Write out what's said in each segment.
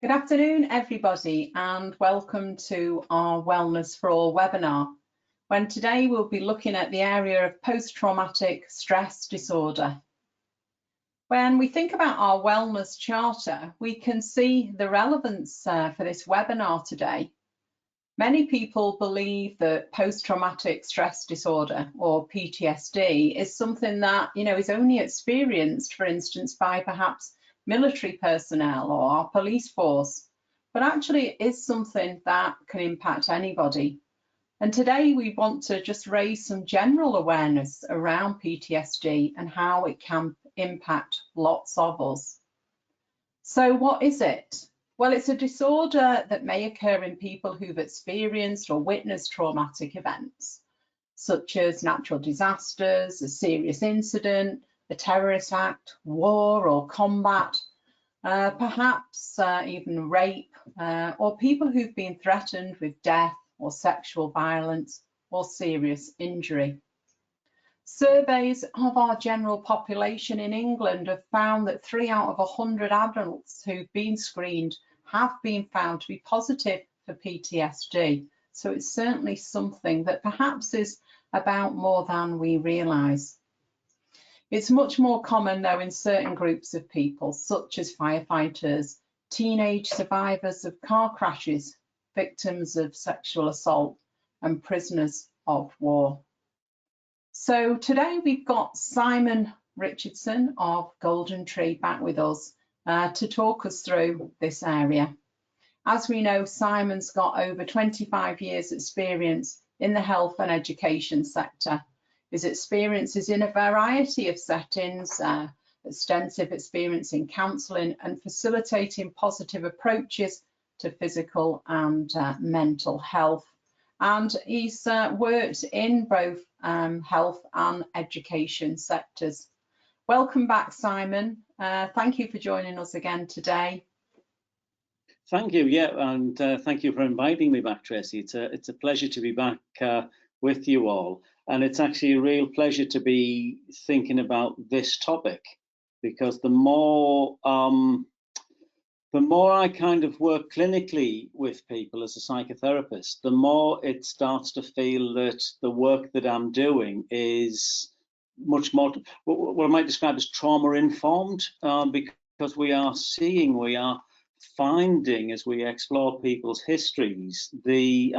Good afternoon, everybody, and welcome to our Wellness for All webinar, when today we'll be looking at the area of post-traumatic stress disorder. When we think about our wellness charter, we can see the relevance for this webinar today. Many people believe that post-traumatic stress disorder, or PTSD, is something that, is only experienced, for instance, by perhaps military personnel or our police force, but actually it is something that can impact anybody. And today we want to just raise some general awareness around PTSD and how it can impact lots of us. So what is it? Well, it's a disorder that may occur in people who've experienced or witnessed traumatic events, such as natural disasters, a serious incident, a terrorist act, war or combat, perhaps even rape, or people who've been threatened with death or sexual violence or serious injury. Surveys of our general population in England have found that 3 out of 100 adults who've been screened have been found to be positive for PTSD. So it's certainly something that perhaps is about more than we realise. It's much more common though in certain groups of people, such as firefighters, teenage survivors of car crashes, victims of sexual assault, and prisoners of war. So today we've got Simon Richardson of Golden Tree back with us to talk us through this area. As we know, Simon's got over 25 years experience in the health and education sector. His experience is in a variety of settings, extensive experience in counselling and facilitating positive approaches to physical and mental health. And he's worked in both health and education sectors. Welcome back, Simon. Thank you for joining us again today. Thank you, and thank you for inviting me back, Tracy. It's a pleasure to be back with you all, and it's actually a real pleasure to be thinking about this topic, because the more I kind of work clinically with people as a psychotherapist, the more it starts to feel that the work that I'm doing is much more what I might describe as trauma informed, because we are finding, as we explore people's histories, the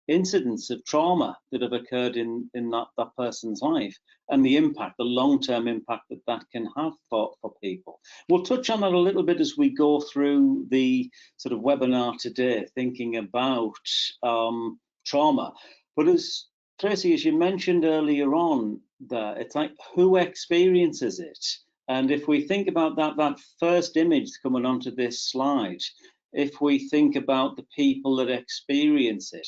incidents of trauma that have occurred in that person's life, and the impact, the long-term impact that can have for people. We'll touch on that a little bit as we go through the sort of webinar today, thinking about trauma. But as Tracy, as you mentioned earlier on, there, it's like, who experiences it? And if we think about that first image coming onto this slide, if we think about the people that experience it,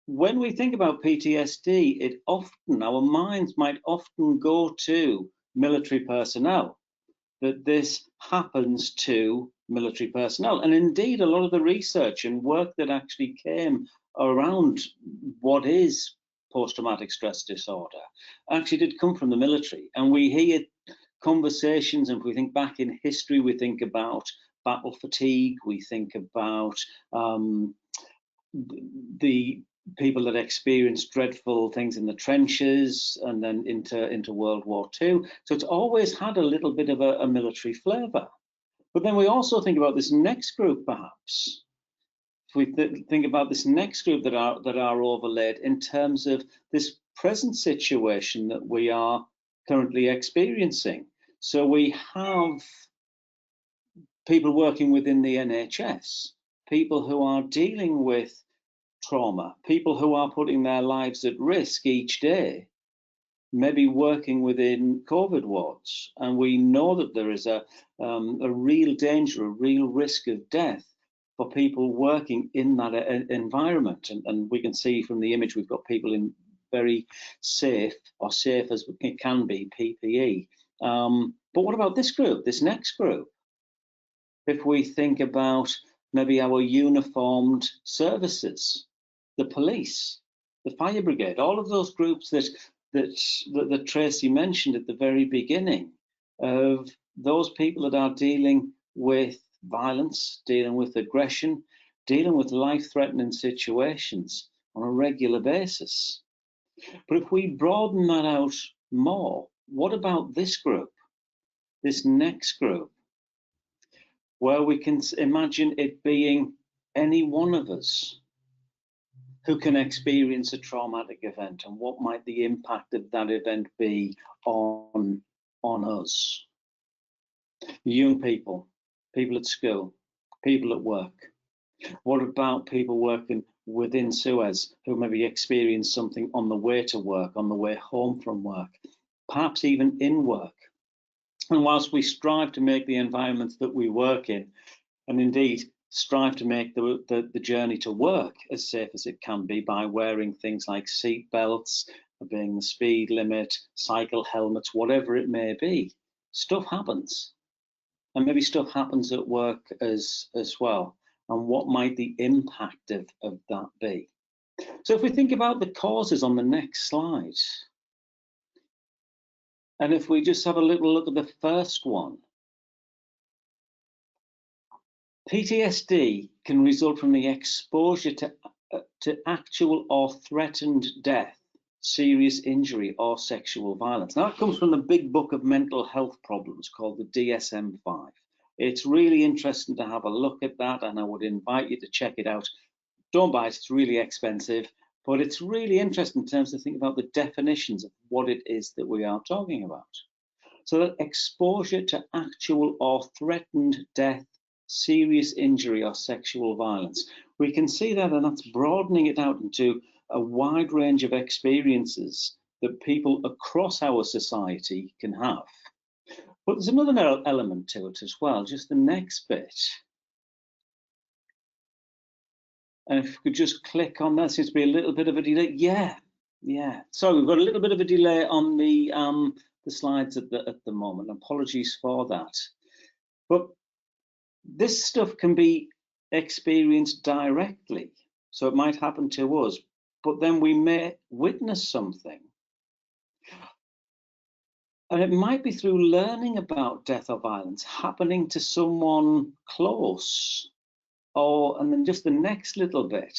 when we think about PTSD, our minds might often go to military personnel, that this happens to military personnel. And indeed, a lot of the research and work that actually came around what is post-traumatic stress disorder actually did come from the military. And we hear conversations, and if we think back in history, we think about battle fatigue, we think about the people that experienced dreadful things in the trenches and then into World War II. So it's always had a little bit of a military flavour. But then we also think about this next group, perhaps. If we think about this next group that are overlaid in terms of this present situation that we are currently experiencing. So we have people working within the NHS, people who are dealing with trauma, people who are putting their lives at risk each day, maybe working within COVID wards, and we know that there is a real danger, a real risk of death for people working in that environment. And we can see from the image, we've got people in very safe, or safe as it can be, PPE. But what about this group, this next group? If we think about maybe our uniformed services, the police, the fire brigade, all of those groups that Tracy mentioned at the very beginning, of those people that are dealing with violence, dealing with aggression, dealing with life-threatening situations on a regular basis. But if we broaden that out more, what about this group, this next group, where we can imagine it being any one of us who can experience a traumatic event, and what might the impact of that event be on us? Young people, people at school, people at work. What about people working within Suez who maybe experience something on the way to work, on the way home from work, perhaps even in work? And whilst we strive to make the environments that we work in, and indeed strive to make the journey to work as safe as it can be by wearing things like seat belts, obeying the speed limit, cycle helmets, whatever it may be, stuff happens. And maybe stuff happens at work as well. And what might the impact of that be? So if we think about the causes on the next slide, and if we just have a little look at the first one, PTSD can result from the exposure to actual or threatened death, serious injury, or sexual violence. Now, that comes from the big book of mental health problems called the DSM-5. It's really interesting to have a look at that, and I would invite you to check it out. Don't buy it, it's really expensive, but it's really interesting in terms of thinking about the definitions of what it is that we are talking about. So that exposure to actual or threatened death, serious injury, or sexual violence. We can see that, and that's broadening it out into a wide range of experiences that people across our society can have. But there's another element to it as well, just the next bit. And if we could just click on that, seems to be a little bit of a delay. Yeah. So we've got a little bit of a delay on the slides at the moment. Apologies for that. But this stuff can be experienced directly. So it might happen to us, but then we may witness something. And it might be through learning about death or violence happening to someone close. And then just the next little bit,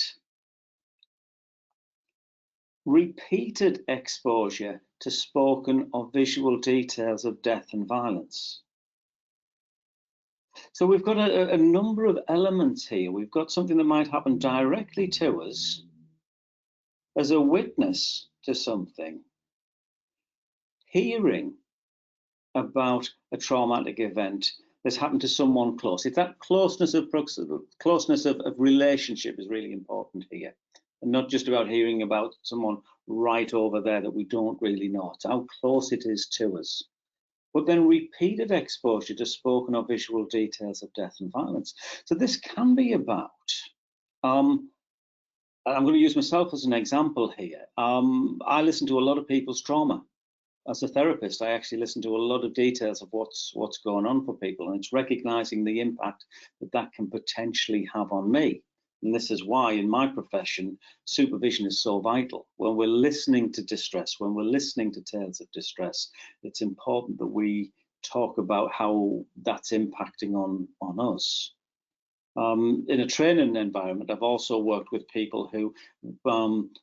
repeated exposure to spoken or visual details of death and violence. So we've got a number of elements here. We've got something that might happen directly to us as a witness to something, hearing about a traumatic event that's happened to someone close. It's that closeness of relationship is really important here, and not just about hearing about someone right over there that we don't really know. It's how close it is to us. But then repeated exposure to spoken or visual details of death and violence. So this can be about, and I'm going to use myself as an example here. I listen to a lot of people's trauma. As a therapist, I actually listen to a lot of details of what's going on for people, and it's recognizing the impact that can potentially have on me. And this is why in my profession, supervision is so vital. When we're listening to distress, when we're listening to tales of distress, it's important that we talk about how that's impacting on us. In a training environment, I've also worked with people who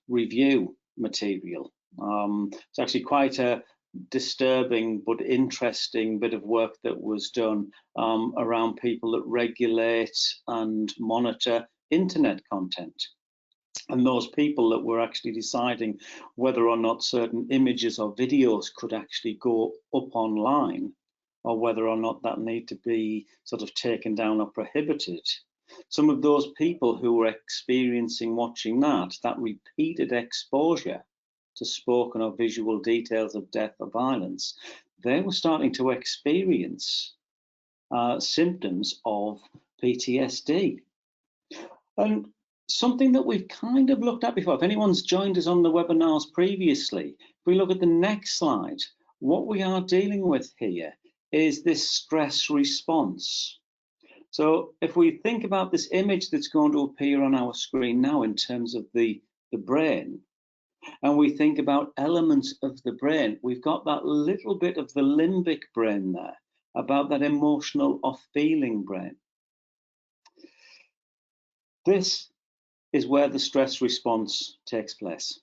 review material. It's actually quite a disturbing but interesting bit of work that was done around people that regulate and monitor internet content, and those people that were actually deciding whether or not certain images or videos could actually go up online, or whether or not that need to be sort of taken down or prohibited. Some of those people who were experiencing watching that repeated exposure to spoken or visual details of death or violence, they were starting to experience symptoms of PTSD. And something that we've kind of looked at before, if anyone's joined us on the webinars previously, if we look at the next slide, what we are dealing with here is this stress response. So if we think about this image that's going to appear on our screen now in terms of the brain, and we think about elements of the brain, we've got that little bit of the limbic brain there, about that emotional or feeling brain. This is where the stress response takes place.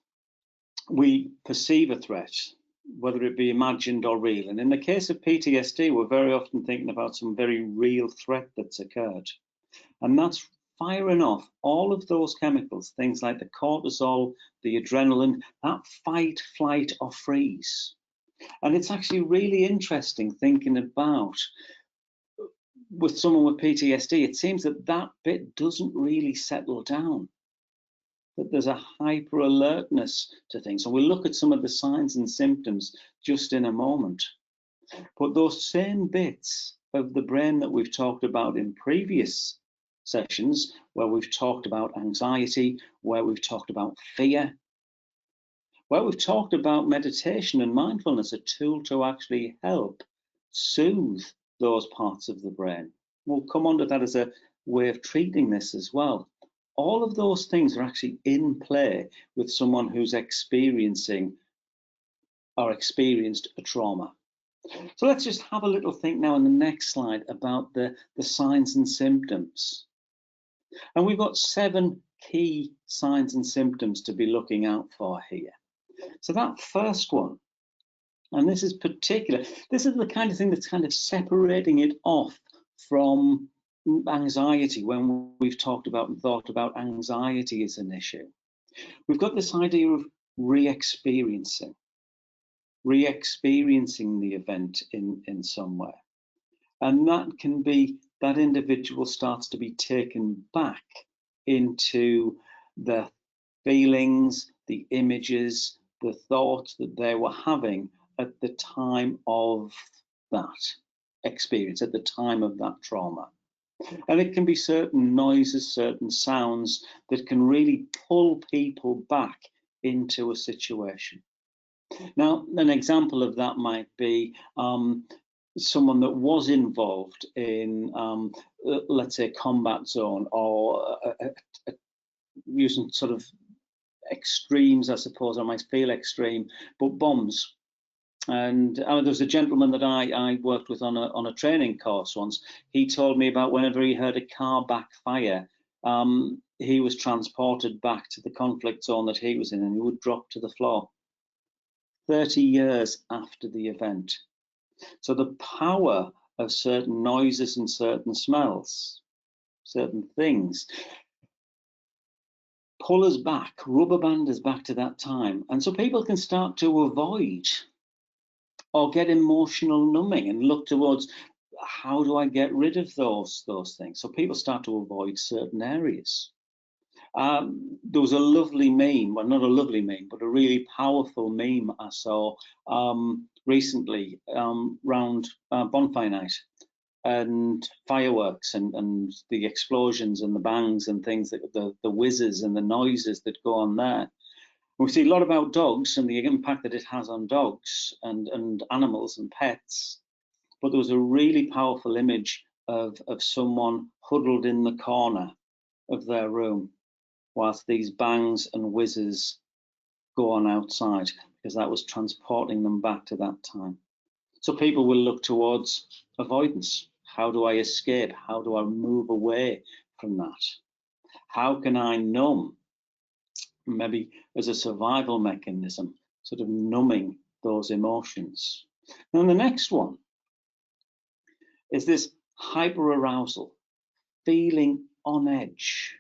We perceive a threat, whether it be imagined or real. And in the case of PTSD, we're very often thinking about some very real threat that's occurred. And that's firing off all of those chemicals, things like the cortisol, the adrenaline, that fight, flight, or freeze. And it's actually really interesting thinking about with someone with PTSD, it seems that that bit doesn't really settle down, that there's a hyper alertness to things. And we'll look at some of the signs and symptoms just in a moment. But those same bits of the brain that we've talked about in previous sessions, where we've talked about anxiety, where we've talked about fear, where we've talked about meditation and mindfulness, a tool to actually help soothe those parts of the brain. We'll come on to that as a way of treating this as well. All of those things are actually in play with someone who's experiencing or experienced a trauma. So let's just have a little think now in the next slide about the signs and symptoms. And we've got 7 key signs and symptoms to be looking out for here. So that first one, and this is particular, this is the kind of thing that's kind of separating it off from anxiety when we've talked about and thought about anxiety as an issue. We've got this idea of re-experiencing the event in some way. And that can be, that individual starts to be taken back into the feelings, the images, the thoughts that they were having at the time of that experience, at the time of that trauma. And it can be certain noises, certain sounds that can really pull people back into a situation. Now, an example of that might be someone that was involved in, let's say, combat zone, or using sort of extremes, I suppose, I might feel extreme, but bombs. And there was a gentleman that I worked with on a training course once. He told me about whenever he heard a car backfire, he was transported back to the conflict zone that he was in, and he would drop to the floor 30 years after the event. So the power of certain noises and certain smells, certain things, pull us back, rubber band us back to that time. And so people can start to avoid or get emotional numbing and look towards, how do I get rid of those things? So people start to avoid certain areas. There was a lovely meme, well, not a lovely meme, but a really powerful meme I saw recently around bonfire night and fireworks and the explosions and the bangs and things, the whizzes and the noises that go on there. We see a lot about dogs and the impact that it has on dogs and animals and pets. But there was a really powerful image of someone huddled in the corner of their room whilst these bangs and whizzes go on outside, because that was transporting them back to that time. So people will look towards avoidance. How do I escape? How do I move away from that? How can I numb? Maybe as a survival mechanism, sort of numbing those emotions. And the next one is this hyperarousal, feeling on edge,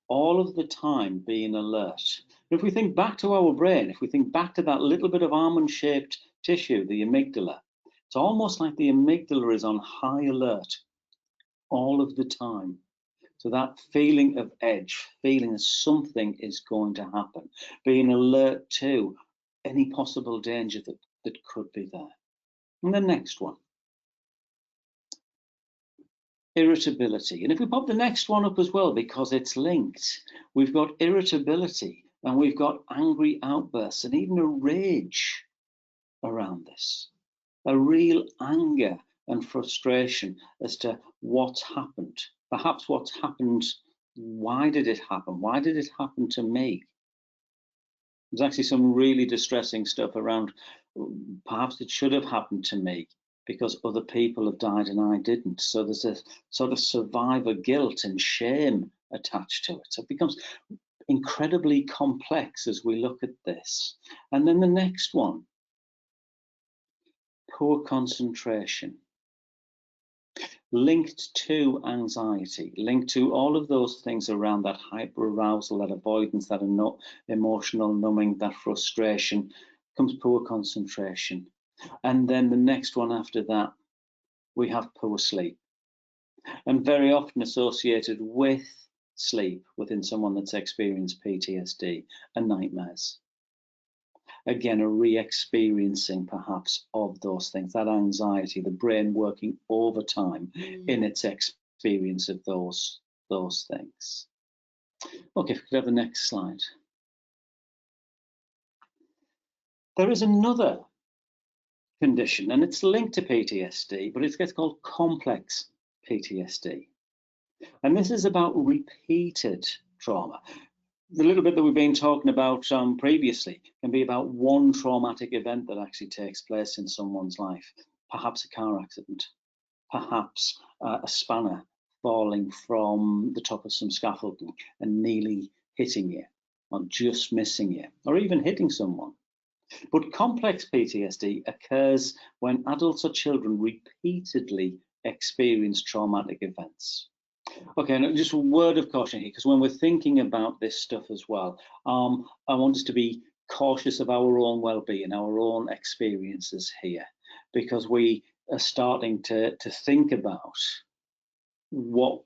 all of the time being alert. If we think back to our brain, if we think back to that little bit of almond-shaped tissue, the amygdala, it's almost like the amygdala is on high alert all of the time. So that feeling of edge, feeling that something is going to happen, being alert to any possible danger that could be there. And the next one, irritability. And if we pop the next one up as well, because it's linked, we've got irritability and we've got angry outbursts and even a rage around this, a real anger and frustration as to what's happened. Perhaps what's happened, why did it happen? Why did it happen to me? There's actually some really distressing stuff around, perhaps it should have happened to me because other people have died and I didn't. So there's a sort of survivor guilt and shame attached to it. So it becomes incredibly complex as we look at this. And then the next one, poor concentration, linked to anxiety, linked to all of those things around that hyperarousal, that avoidance, that emotional numbing, that frustration, comes poor concentration. And then the next one after that, we have poor sleep. And very often associated with sleep within someone that's experienced PTSD and nightmares. Again, a re-experiencing perhaps of those things, that anxiety, the brain working overtime in its experience of those things. Okay, if we could have the next slide. There is another condition, and it's linked to PTSD, but it gets called complex PTSD. And this is about repeated trauma. The little bit that we've been talking about previously can be about one traumatic event that actually takes place in someone's life. Perhaps a car accident, perhaps a spanner falling from the top of some scaffolding and nearly hitting you, or just missing you, or even hitting someone. But complex PTSD occurs when adults or children repeatedly experience traumatic events. Okay, and just a word of caution here, because when we're thinking about this stuff as well, I want us to be cautious of our own well-being, our own experiences here, because we are starting to think about what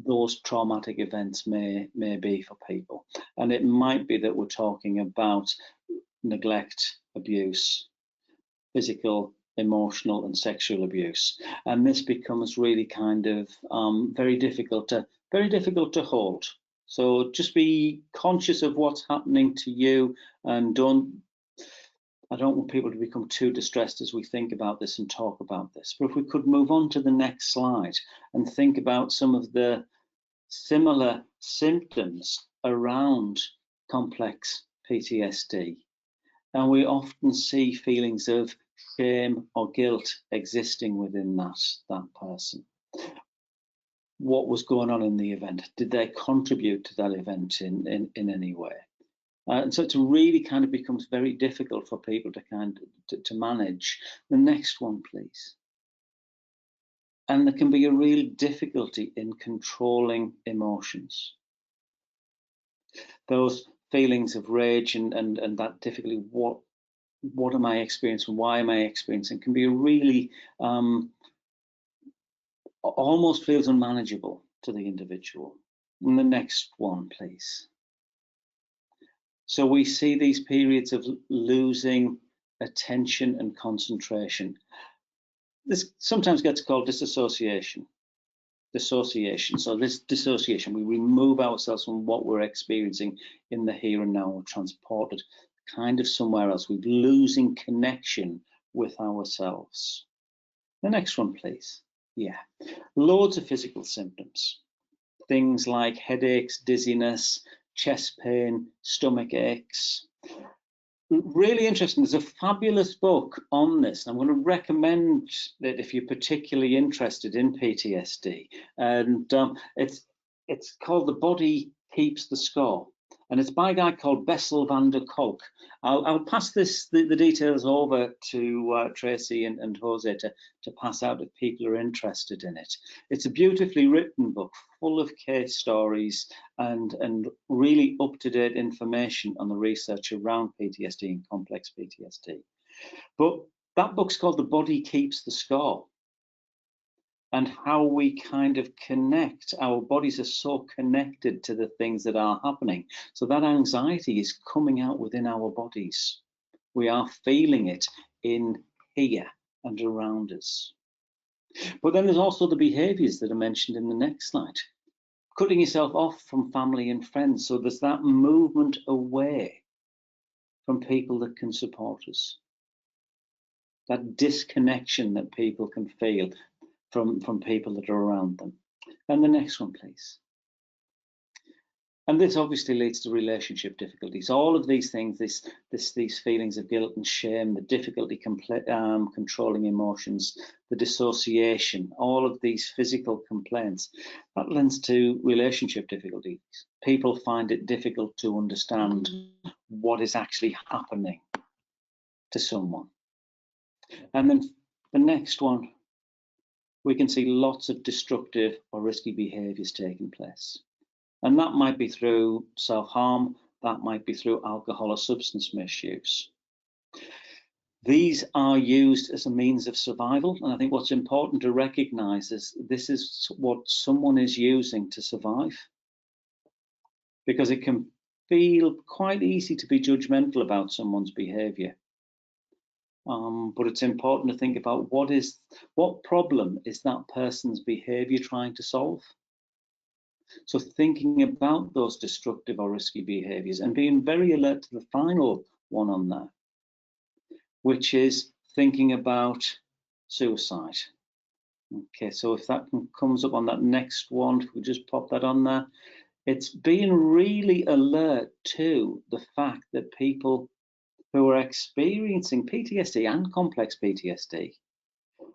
those traumatic events may be for people. And it might be that we're talking about neglect, abuse, physical, emotional and sexual abuse, and this becomes really kind of very difficult to hold. So just be conscious of what's happening to you, and I don't want people to become too distressed as we think about this and talk about this. But if we could move on to the next slide and think about some of the similar symptoms around complex PTSD. And we often see feelings of shame or guilt existing within that person. What was going on in the event? Did they contribute to that event in any way? And so it really kind of becomes very difficult for people to manage. The next one, please. And there can be a real difficulty in controlling emotions. Those feelings of rage and that difficulty, what am I experiencing? Why am I experiencing? Can be really almost feels unmanageable to the individual. And the next one, please. So we see these periods of losing attention and concentration. This sometimes gets called disassociation. So this dissociation, we remove ourselves from what we're experiencing in the here and now, we're transported kind of somewhere else. We're losing connection with ourselves. The next one, please. Yeah, loads of physical symptoms. Things like headaches, dizziness, chest pain, stomach aches. Really interesting. There's a fabulous book on this. I'm going to recommend that if you're particularly interested in PTSD. And it's called The Body Keeps the Score. And it's by a guy called Bessel van der Kolk. I'll pass the details over to Tracy and Jose to pass out if people are interested in it. It's a beautifully written book, full of case stories and really up-to-date information on the research around PTSD and complex PTSD. But that book's called The Body Keeps the Score, and how we kind of connect. Our bodies are so connected to the things that are happening. So that anxiety is coming out within our bodies. We are feeling it in here and around us. But then there's also the behaviors that are mentioned in the next slide. Cutting yourself off from family and friends. So there's that movement away from people that can support us. That disconnection that people can feel from people that are around them. And the next one, please. And this obviously leads to relationship difficulties. All of these things, these feelings of guilt and shame, the difficulty controlling emotions, the dissociation, all of these physical complaints, that lends to relationship difficulties. People find it difficult to understand what is actually happening to someone. And then the next one, we can see lots of destructive or risky behaviours taking place. And that might be through self-harm, that might be through alcohol or substance misuse. These are used as a means of survival, and I think what's important to recognise is this is what someone is using to survive, because it can feel quite easy to be judgmental about someone's behaviour. But it's important to think about what problem is that person's behaviour trying to solve. So thinking about those destructive or risky behaviours and being very alert to the final one on that, which is thinking about suicide. Okay, so if that comes up on that next one, if we just pop that on there, it's being really alert to the fact that people who are experiencing PTSD and complex PTSD,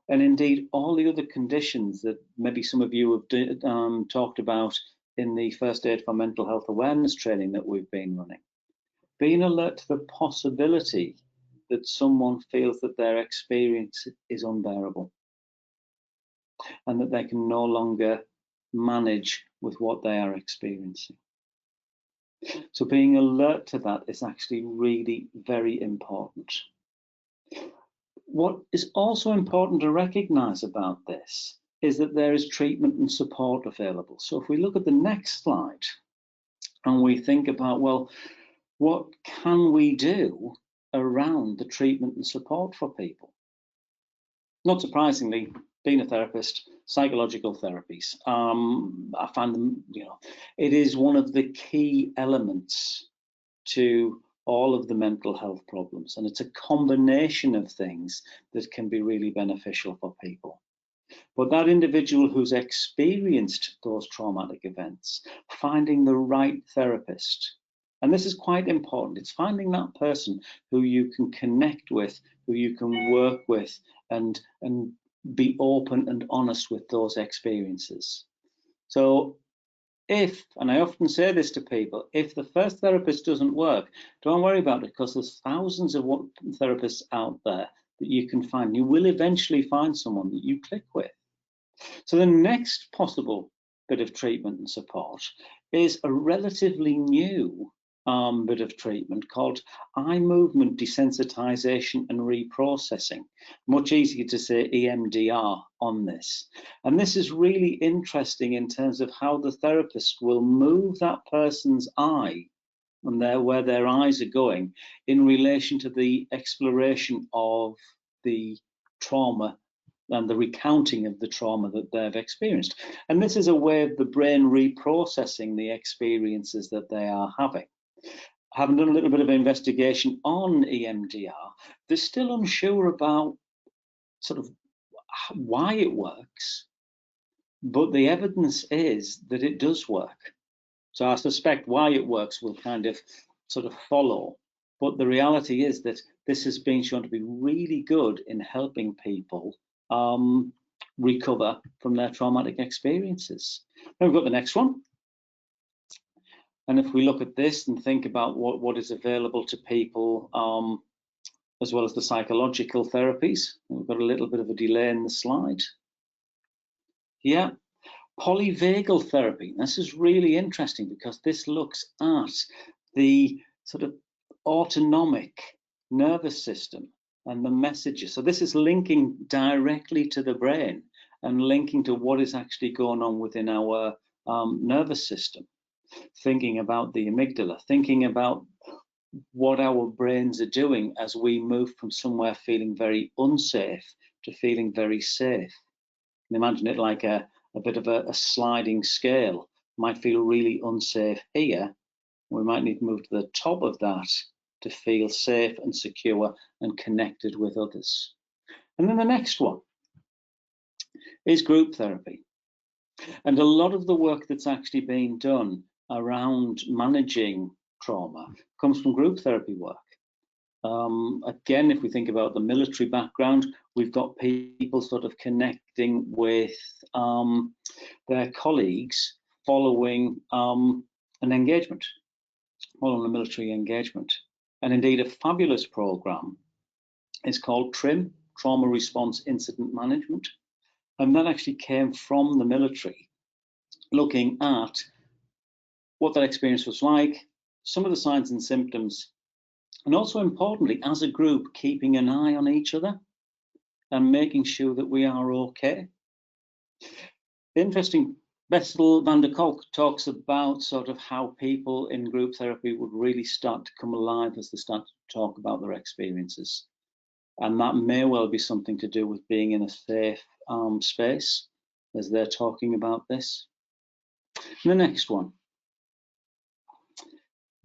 and indeed all the other conditions that maybe some of you have talked about in the first aid for mental health awareness training that we've been running, being alert to the possibility that someone feels that their experience is unbearable and that they can no longer manage with what they are experiencing. So being alert to that is actually really very important. What is also important to recognise about this is that there is treatment and support available. So if we look at the next slide and we think about, well, what can we do around the treatment and support for people? Not surprisingly, being a therapist, psychological therapies, I find them, it is one of the key elements to all of the mental health problems. And it's a combination of things that can be really beneficial for people. But that individual who's experienced those traumatic events, finding the right therapist, and this is quite important, it's finding that person who you can connect with, who you can work with, and be open and honest with those experiences. So if, and I often say this to people, if the first therapist doesn't work, don't worry about it, because there's thousands of therapists out there that you can find. You will eventually find someone that you click with. So the next possible bit of treatment and support is a relatively new bit of treatment called eye movement desensitization and reprocessing. Much easier to say EMDR on this. And this is really interesting in terms of how the therapist will move that person's eye and where their eyes are going in relation to the exploration of the trauma and the recounting of the trauma that they've experienced. And this is a way of the brain reprocessing the experiences that they are having. Having done a little bit of investigation on EMDR, they're still unsure about sort of why it works, but the evidence is that it does work. So I suspect why it works will kind of sort of follow. But the reality is that this has been shown to be really good in helping people recover from their traumatic experiences. Then we've got the next one. And if we look at this and think about what is available to people, as well as the psychological therapies, we've got a little bit of a delay in the slide. Yeah, polyvagal therapy. This is really interesting because this looks at the sort of autonomic nervous system and the messages. So this is linking directly to the brain and linking to what is actually going on within our nervous system. Thinking about the amygdala, thinking about what our brains are doing as we move from somewhere feeling very unsafe to feeling very safe. And imagine it like a bit of a sliding scale. Might feel really unsafe here. We might need to move to the top of that to feel safe and secure and connected with others. And then the next one is group therapy. And a lot of the work that's actually being done around managing trauma comes from group therapy work. Again, if we think about the military background, we've got people sort of connecting with their colleagues following an engagement, following a military engagement. And indeed, a fabulous program is called TRIM, Trauma Response Incident Management. And that actually came from the military, looking at what that experience was like, some of the signs and symptoms, and also importantly, as a group, keeping an eye on each other and making sure that we are okay. Interesting, Bessel van der Kolk talks about sort of how people in group therapy would really start to come alive as they start to talk about their experiences. And that may well be something to do with being in a safe space as they're talking about this. And the next one,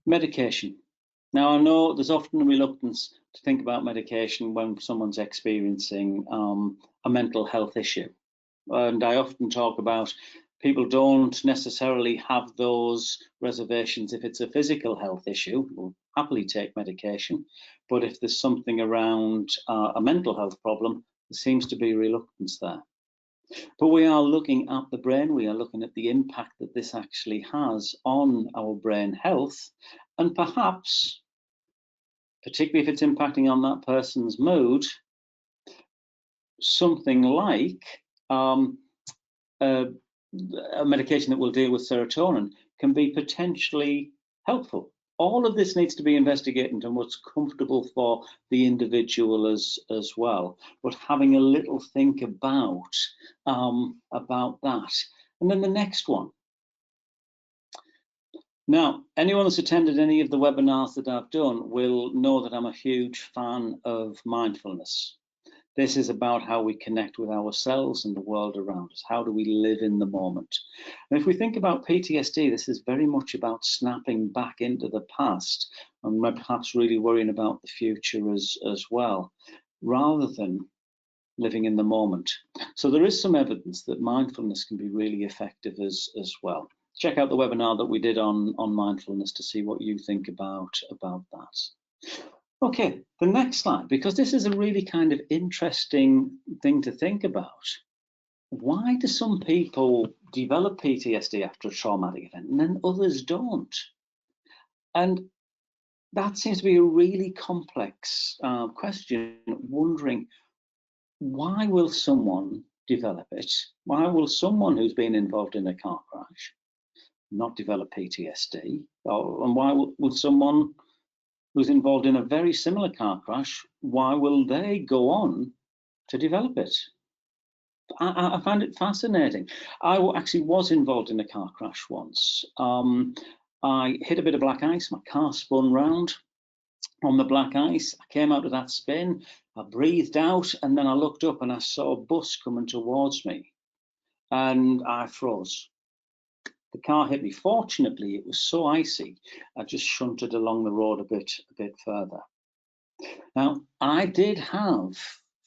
medication. Now, I know there's often a reluctance to think about medication when someone's experiencing a mental health issue. And I often talk about people don't necessarily have those reservations if it's a physical health issue. We'll happily take medication. But if there's something around a mental health problem, there seems to be reluctance there. But we are looking at the brain, we are looking at the impact that this actually has on our brain health, and perhaps, particularly if it's impacting on that person's mood, something like a medication that will deal with serotonin can be potentially helpful. All of this needs to be investigated and what's comfortable for the individual as well. But having a little think about that. And then the next one. Now, anyone that's attended any of the webinars that I've done will know that I'm a huge fan of mindfulness. This is about how we connect with ourselves and the world around us. How do we live in the moment? And if we think about PTSD, this is very much about snapping back into the past and perhaps really worrying about the future as well, rather than living in the moment. So there is some evidence that mindfulness can be really effective as well. Check out the webinar that we did on mindfulness to see what you think about that. Okay, the next slide, because this is a really kind of interesting thing to think about. Why do some people develop PTSD after a traumatic event and then others don't? And that seems to be a really complex question, wondering why will someone develop it? Why will someone who's been involved in a car crash not develop PTSD? And why will someone who's involved in a very similar car crash, why will they go on to develop it? I find it fascinating. I actually was involved in a car crash once. I hit a bit of black ice, my car spun round on the black ice. I came out of that spin, I breathed out, and then I looked up and I saw a bus coming towards me, and I froze. The car hit me. Fortunately, it was so icy, I just shunted along the road a bit further. Now, I did have,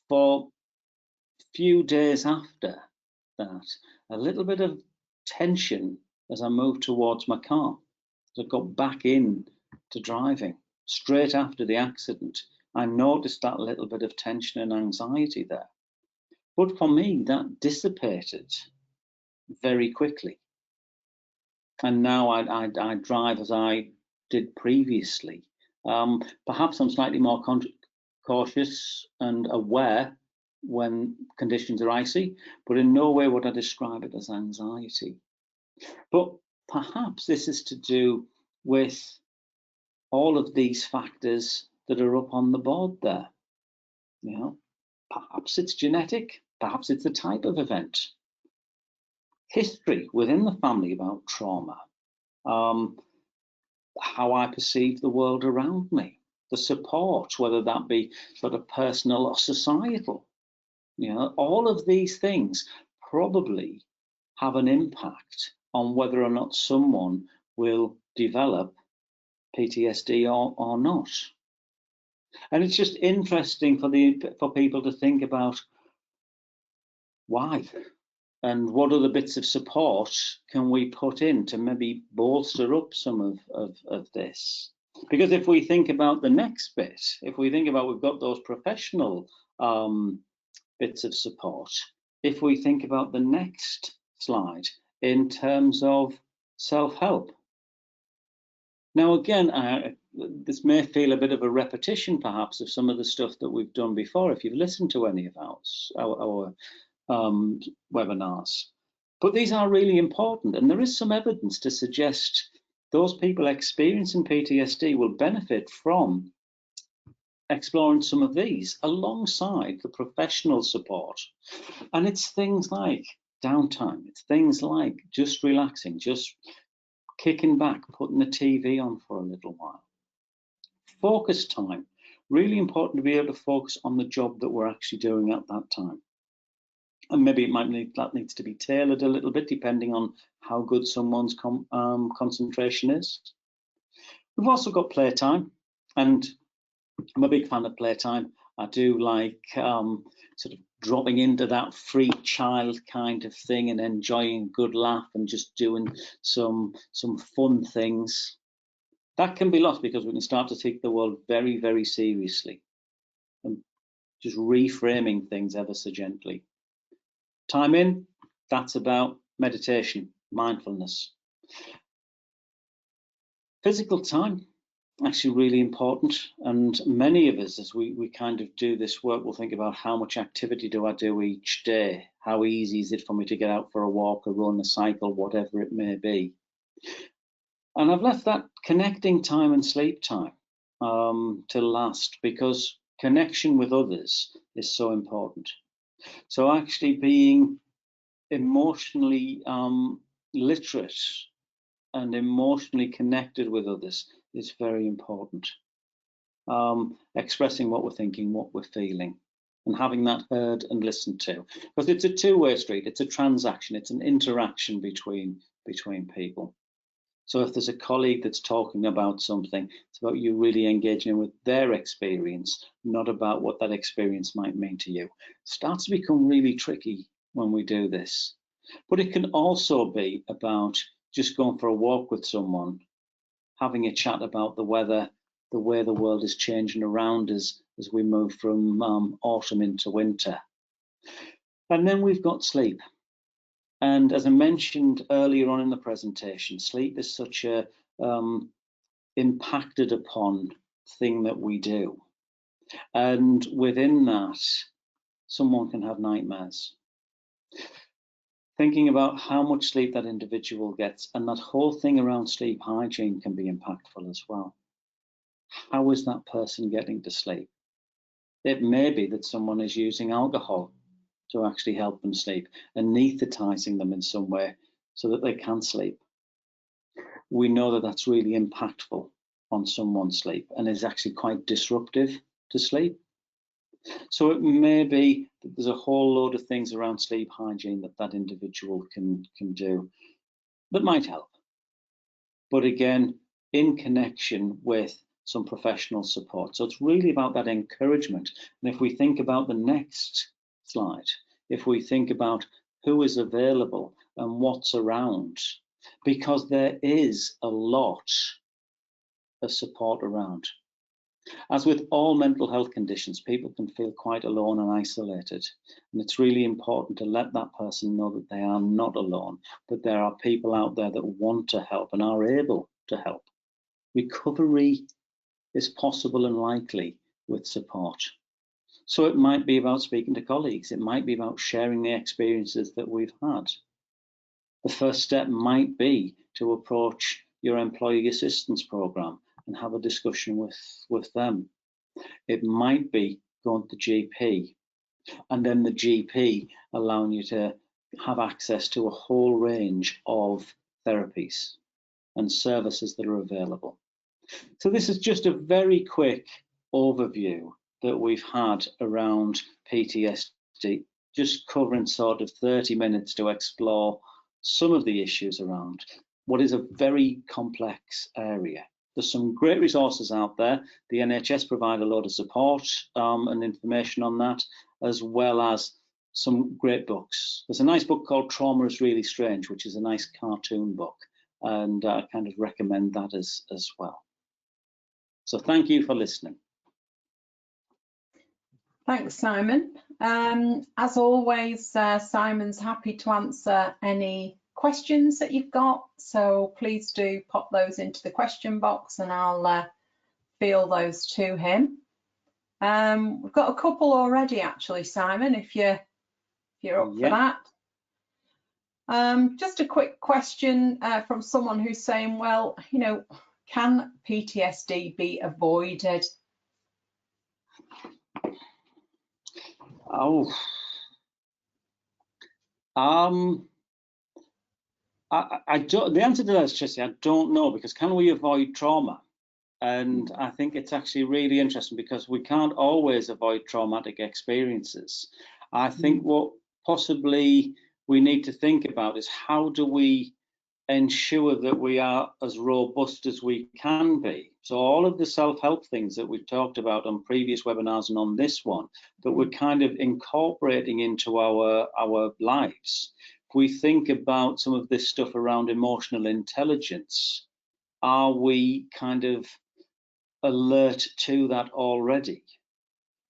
for a few days after that, a little bit of tension as I moved towards my car. As I got back in to driving, straight after the accident, I noticed that little bit of tension and anxiety there. But for me, that dissipated very quickly. And now I drive as I did previously. Perhaps I'm slightly more cautious and aware when conditions are icy, but in no way would I describe it as anxiety. But perhaps this is to do with all of these factors that are up on the board there. You know, perhaps it's genetic, perhaps it's a type of event. History within the family about trauma, how I perceive the world around me, the support, whether that be sort of personal or societal. You know, all of these things probably have an impact on whether or not someone will develop PTSD or not. And it's just interesting for people to think about why. And what other bits of support can we put in to maybe bolster up some of this? Because if we think about the next bit, if we think about we've got those professional bits of support, if we think about the next slide in terms of self-help. Now, again, this may feel a bit of a repetition, perhaps, of some of the stuff that we've done before, if you've listened to any of our webinars. But these are really important, and there is some evidence to suggest those people experiencing PTSD will benefit from exploring some of these alongside the professional support. And it's things like downtime, it's things like just relaxing, just kicking back, putting the TV on for a little while. Focus time, really important to be able to focus on the job that we're actually doing at that time. And maybe that needs to be tailored a little bit depending on how good someone's concentration is. We've also got playtime, and I'm a big fan of playtime. I do like sort of dropping into that free child kind of thing and enjoying a good laugh and just doing some fun things. That can be lost because we can start to take the world very, very seriously and just reframing things ever so gently. Time in, that's about meditation, mindfulness. Physical time, actually really important, and many of us, as we kind of do this work, will think about how much activity do I do each day, how easy is it for me to get out for a walk, a run, a cycle, whatever it may be. And I've left that connecting time and sleep time to last, because connection with others is so important. So actually being emotionally literate and emotionally connected with others is very important. Expressing what we're thinking, what we're feeling, and having that heard and listened to. Because it's a two-way street, it's a transaction, it's an interaction between people. So if there's a colleague that's talking about something, it's about you really engaging with their experience, not about what that experience might mean to you. It starts to become really tricky when we do this. But it can also be about just going for a walk with someone, having a chat about the weather, the way the world is changing around us as we move from autumn into winter. And then we've got sleep. And as I mentioned earlier on in the presentation, sleep is such a impacted upon thing that we do. And within that, someone can have nightmares. Thinking about how much sleep that individual gets, and that whole thing around sleep hygiene can be impactful as well. How is that person getting to sleep? It may be that someone is using alcohol to actually help them sleep, anesthetizing them in some way so that they can sleep. We know that that's really impactful on someone's sleep and is actually quite disruptive to sleep. So it may be that there's a whole load of things around sleep hygiene that that individual can do that might help. But again, in connection with some professional support. So it's really about that encouragement. And if we think about the next slide, if we think about who is available and what's around, because there is a lot of support around. As with all mental health conditions, people can feel quite alone and isolated. And it's really important to let that person know that they are not alone, but there are people out there that want to help and are able to help. Recovery is possible and likely with support. So it might be about speaking to colleagues. It might be about sharing the experiences that we've had. The first step might be to approach your employee assistance program and have a discussion with them. It might be going to the GP, and then the GP allowing you to have access to a whole range of therapies and services that are available. So this is just a very quick overview that we've had around PTSD, just covering sort of 30 minutes to explore some of the issues around what is a very complex area. There's some great resources out there. The NHS provide a lot of support and information on that, as well as some great books. There's a nice book called Trauma is Really Strange, which is a nice cartoon book, and I kind of recommend that as well. So thank you for listening. Thanks, Simon. As always, Simon's happy to answer any questions that you've got, so please do pop those into the question box and I'll field those to him. We've got a couple already, actually, Simon, if you're up for that. Just a quick question from someone who's saying, well, you know, can PTSD be avoided? Oh, I don't. The answer to that is, Tracy, I don't know, because can we avoid trauma? And I think it's actually really interesting, because we can't always avoid traumatic experiences. I think what possibly we need to think about is, how do we ensure that we are as robust as we can be? So all of the self-help things that we've talked about on previous webinars and on this one, that we're kind of incorporating into our lives. If we think about some of this stuff around emotional intelligence, are we kind of alert to that already?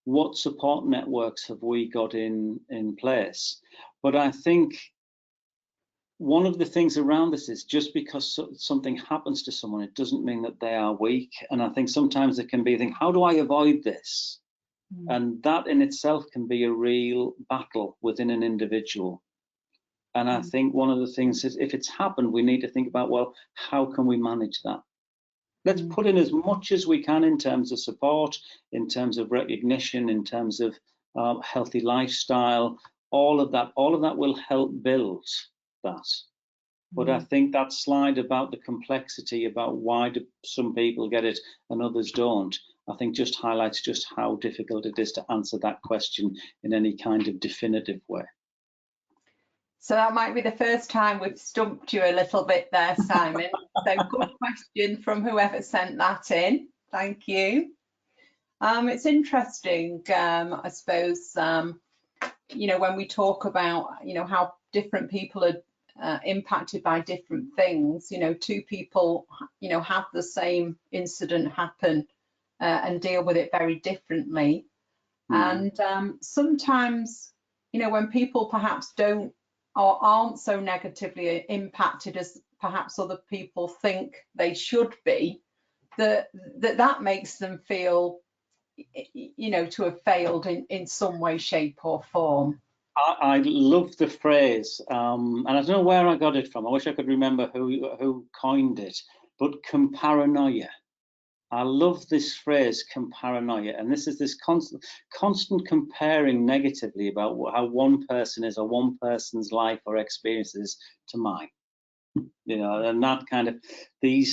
What support networks have we got in place? But I think one of the things around this is, just because something happens to someone, it doesn't mean that they are weak. And I think sometimes it can be, how do I avoid this? And that in itself can be a real battle within an individual. And I think one of the things is, if it's happened, we need to think about, well, how can we manage that? Let's put in as much as we can in terms of support, in terms of recognition, in terms of healthy lifestyle. All of that will help build that. But I think that slide about the complexity, about why do some people get it and others don't, I think just highlights just how difficult it is to answer that question in any kind of definitive way. So that might be the first time we've stumped you a little bit there, Simon. So good question from whoever sent that in. Thank you. It's interesting, I suppose, you know, when we talk about, you know, how different people are impacted by different things. You know, two people, you know, have the same incident happen and deal with it very differently. And sometimes, you know, when people perhaps don't or aren't so negatively impacted as perhaps other people think they should be, that makes them feel, you know, to have failed in some way, shape or form. I love the phrase, and I don't know where I got it from. I wish I could remember who coined it, but paranoia. I love this phrase, paranoia, and this is this constant comparing negatively about how one person is, or one person's life or experiences, to mine. You know, and that kind of, I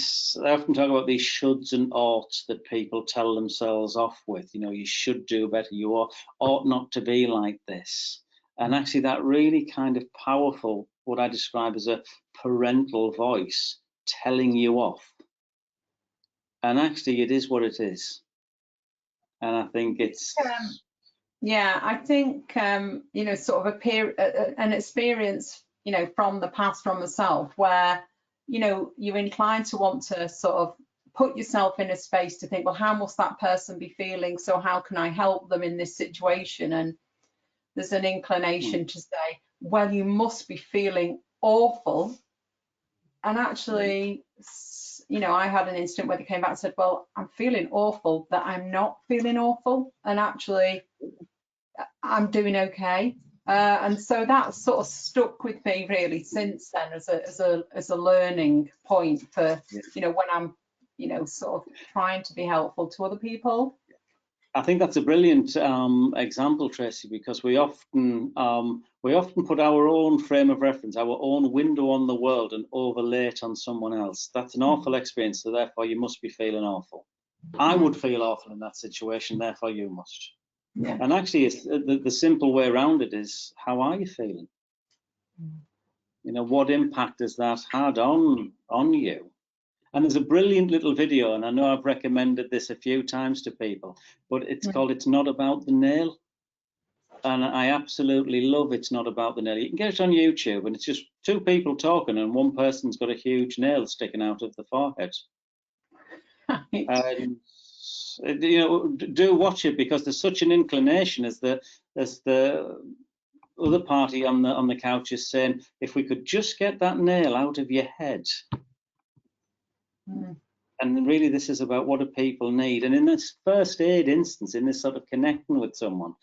often talk about these shoulds and oughts that people tell themselves off with. You know, you should do better, you ought not to be like this. And actually that really kind of powerful, what I describe as a parental voice telling you off. And actually it is what it is. And I think it's... yeah, I think, you know, sort of an experience, you know, from the past, from myself, where, you know, you're inclined to want to sort of put yourself in a space to think, well, how must that person be feeling? So how can I help them in this situation? And there's an inclination to say, well, you must be feeling awful. And actually, you know, I had an incident where they came back and said, well, I'm feeling awful, that I'm not feeling awful. And actually, I'm doing okay. And so that sort of stuck with me really since then as a learning point for, you know, when I'm, you know, sort of trying to be helpful to other people. I think that's a brilliant example, Tracy, because we often put our own frame of reference, our own window on the world, and overlay it on someone else. That's an awful experience, so therefore you must be feeling awful. I would feel awful in that situation, therefore you must. Yeah. And actually, it's the simple way around it is, how are you feeling? You know, what impact has that had on you? And there's a brilliant little video, and I know I've recommended this a few times to people, but it's called "It's Not About the Nail." and I absolutely love It's Not About the Nail. You can get it on YouTube, and it's just two people talking, and one person's got a huge nail sticking out of the forehead. Right. And do watch it, because there's such an inclination as the other party on the couch is saying, if we could just get that nail out of your head. Mm. And really, this is about what do people need. And in this first aid instance, in this sort of connecting with someone,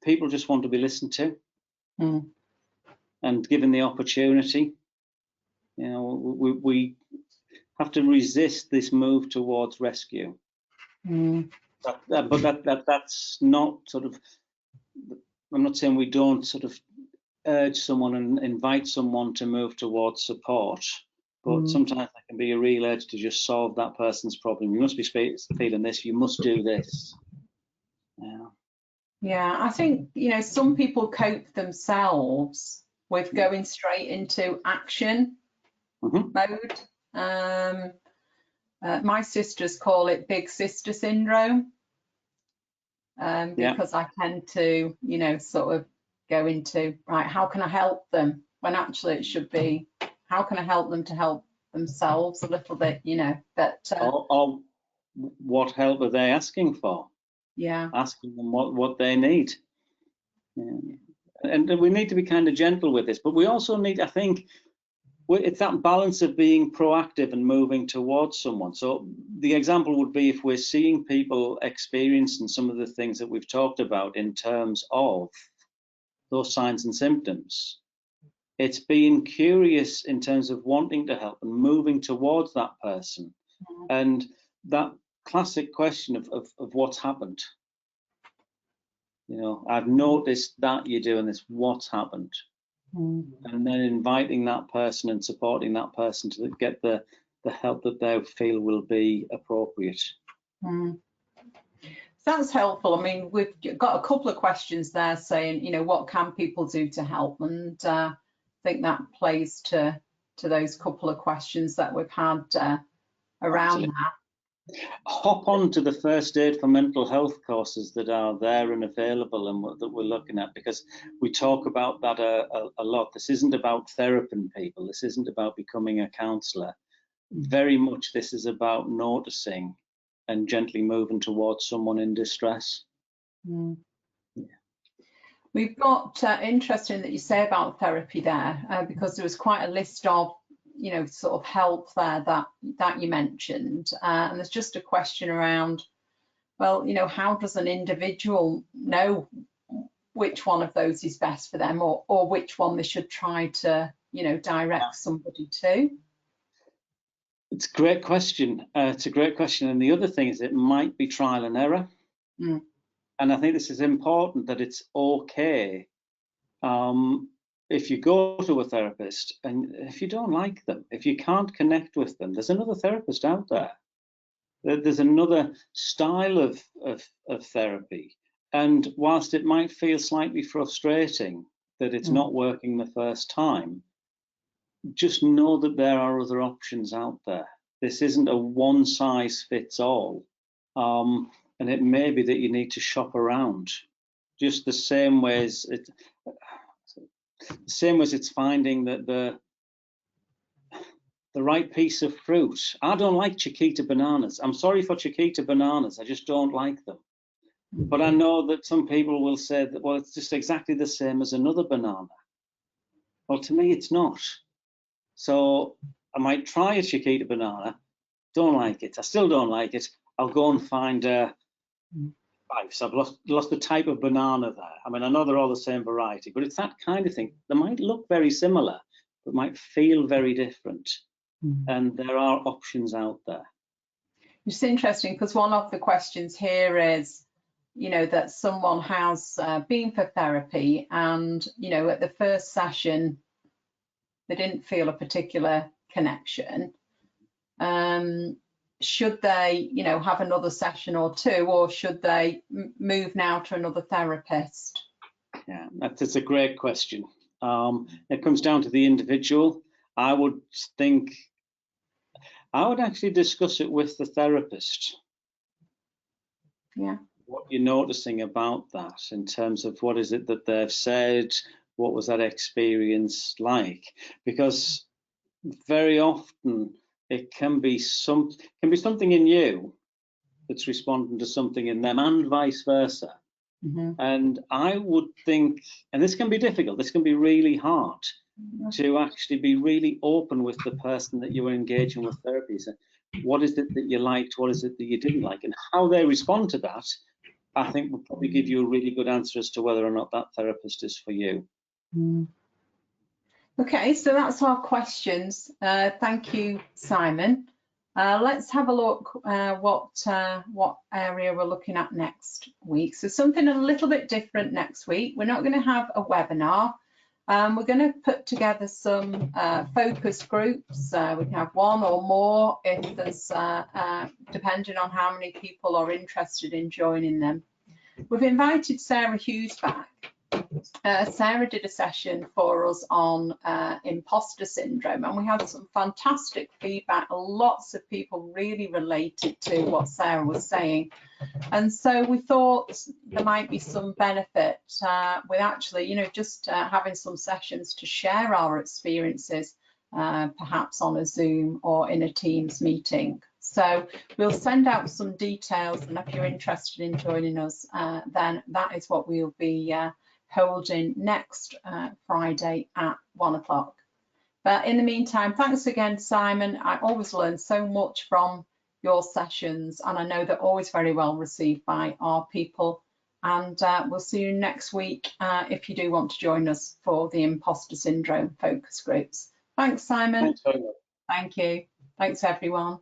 people just want to be listened to and given the opportunity. We have to resist this move towards rescue. But that's not sort of, I'm not saying we don't sort of urge someone and invite someone to move towards support, but sometimes there can be a real urge to just solve that person's problem. You must be feeling this, you must do this. Yeah, I think, some people cope themselves with going straight into action mode. My sisters call it big sister syndrome, because I tend to, sort of go into, right, how can I help them? When actually it should be, how can I help them to help themselves a little bit, but or what help are they asking for? Yeah, asking them what they need. And we need to be kind of gentle with this, but we also need, I think, it's that balance of being proactive and moving towards someone. So the example would be, if we're seeing people experiencing some of the things that we've talked about in terms of those signs and symptoms, it's being curious in terms of wanting to help and moving towards that person. And that classic question of what's happened. I've noticed that you're doing this, what's happened? And then inviting that person and supporting that person to get the help that they feel will be appropriate. That's helpful. I mean, we've got a couple of questions there saying, what can people do to help? And I think that plays to those couple of questions that we've had around that. Hop on to the first aid for mental health courses that are there and available and that we're looking at, because we talk about that a lot. This isn't about theraping people. This isn't about becoming a counsellor. Very much this is about noticing and gently moving towards someone in distress. We've got, interesting that you say about therapy there, because there was quite a list of sort of help there that you mentioned, and there's just a question around, well, how does an individual know which one of those is best for them, or which one they should try to direct somebody to? It's a great question. It's a great question, and the other thing is it might be trial and error. And I think this is important, that it's okay if you go to a therapist and if you don't like them, if you can't connect with them, there's another therapist out there. There's another style of therapy. And whilst it might feel slightly frustrating that it's not working the first time, just know that there are other options out there. This isn't a one size fits all. And it may be that you need to shop around, just the same way as it's finding that the right piece of fruit. I don't like Chiquita bananas. I'm sorry for Chiquita bananas. I just don't like them. But I know that some people will say that, well, it's just exactly the same as another banana. Well, to me, it's not. So I might try a Chiquita banana, don't like it. I still don't like it. I'll go and find so I've lost the type of banana there. I mean, I know they're all the same variety, but it's that kind of thing. They might look very similar, but might feel very different. And there are options out there. It's interesting because one of the questions here is, that someone has been for therapy and, at the first session, they didn't feel a particular connection. Should they, have another session or two, or should they move now to another therapist? Yeah, that's a great question. It comes down to the individual. I would actually discuss it with the therapist. Yeah. what you're noticing about that in terms of what is it that they've said, what was that experience like? Because very often it can be something in you that's responding to something in them, and vice versa. And I would think, and this can be difficult, this can be really hard, to actually be really open with the person that you were engaging with therapy. So what is it that you liked, what is it that you didn't like, and how they respond to that, I think will probably give you a really good answer as to whether or not that therapist is for you. Okay, so that's our questions. Thank you, Simon. Let's have a look what area we're looking at next week. So something a little bit different next week. We're not going to have a webinar. We're going to put together some focus groups. We can have one or more if there's, depending on how many people are interested in joining them. We've invited Sarah Hughes back. Sarah did a session for us on imposter syndrome, and we had some fantastic feedback. Lots of people really related to what Sarah was saying, and so we thought there might be some benefit with actually, you know, just having some sessions to share our experiences, perhaps on a Zoom or in a Teams meeting. So we'll send out some details, and if you're interested in joining us, then that is what we'll be holding next Friday at 1 o'clock. But in the meantime, thanks again, Simon. I always learn so much from your sessions, and I know they're always very well received by our people. And we'll see you next week if you do want to join us for the imposter syndrome focus groups. Thanks, Simon. Thanks very much. Thank you. Thanks, everyone.